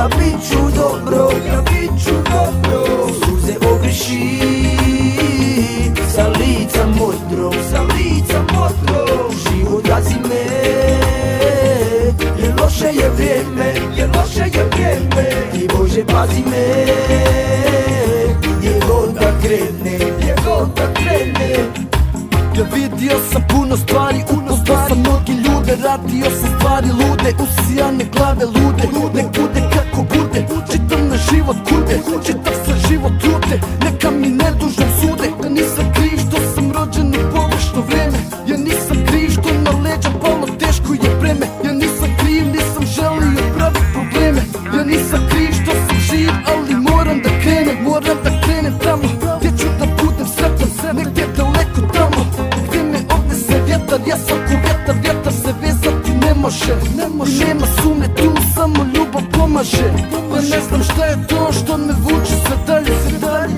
ja bit ću dobro, ja bit ću dobro. Suze ogriši sa lica modrog, sa lica modrog. Život gazi me, jer loše je vrijeme, jer loše je vrijeme. I Bože pazi me, gdje god da krene, gdje god da krene. Ja vidio sam puno stvari, upoznao sam mnogi ljude. Radio sam stvari lude, usijane glave lude. Nek bude kako bude, čitam na život kude. Čitav se život trude, neka mi nedužno sude. Ja nisam kriv što sam rođen u pogrešno vreme. Ja nisam kriv što na leđa palo teško je breme. Ja nisam kriv, nisam želio pravit probleme. Ja nisam kriv što sam živ, ali moram da krenem. Moram da krenem tamo gdje ću da budem sretan, negdje daleko tamo gdje me odnese vjetar. Ja sam ko vjetar, vjetar se vezati ne može. Nema sumnje tu, samo ljubav pomaže. Ja ne znam šta je to što me vuče sve dalje.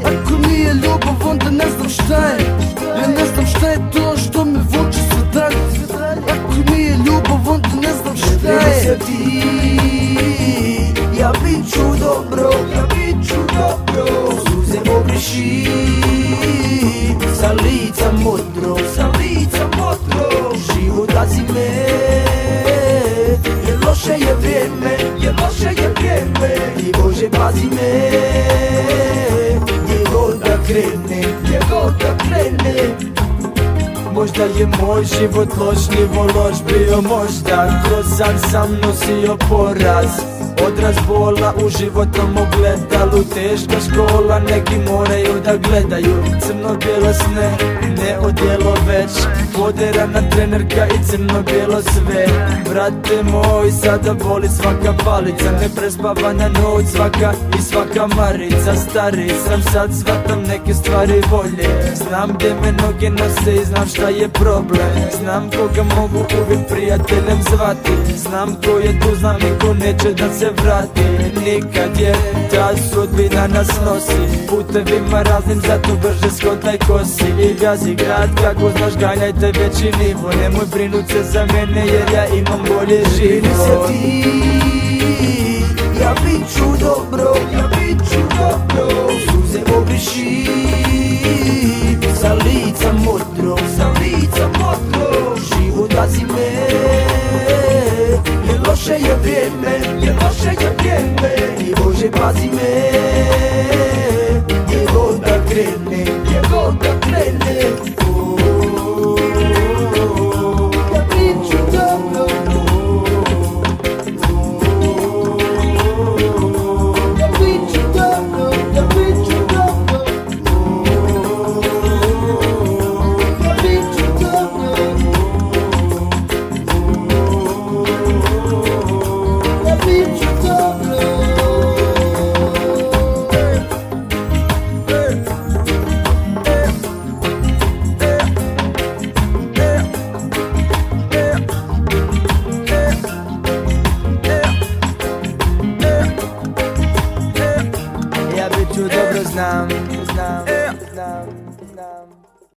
Ako nije ljubav onda ne znam šta je. Ja ne znam šta je to što me vuče sve dalje. Ako nije ljubav onda ne znam šta je. Ja bit ću dobro, ja bit ću dobro. Suze ogriši sa lica modrog, sa lica modrog. Život gazi me, jer loše je vrijeme, jer loše je vrijeme. I Bože pazi me, gdje god da krene, gdje god da krene. Možda je moj život loš, nivo loš bio možda. Kroz san sam nosio poraz, odraz bola u životnom ogledalu. Teška škola, neki moraju da gledaju crno-bijelo sne, ne odjelo već. Poderana trenerka i crno-bijelo sve. Brate moj, sada boli svaka palica, neprespavana noć svaka i svaka marica. Stari sam sad, shvatam neke stvari bolje. Znam gdje me noge nose i znam šta je problem. Znam koga mogu uvijek prijateljem zvati. Znam ko je tu, znam i ko neće da se vrati nikad, jer ta sudbina nas nosi putevima raznim, zato brže skotaj kosi i gazi grad. Kako znaš, ganjajte veći nivo, nemoj brinut se za mene jer ja imam bolje život. Ja bit ću dobro, ja bit ću dobro. Suze ogriši sa lica modrog, sa lica modrog. Život gazi me, jer loše je vrijeme, jer loše je vrijeme. I Bože pazi me,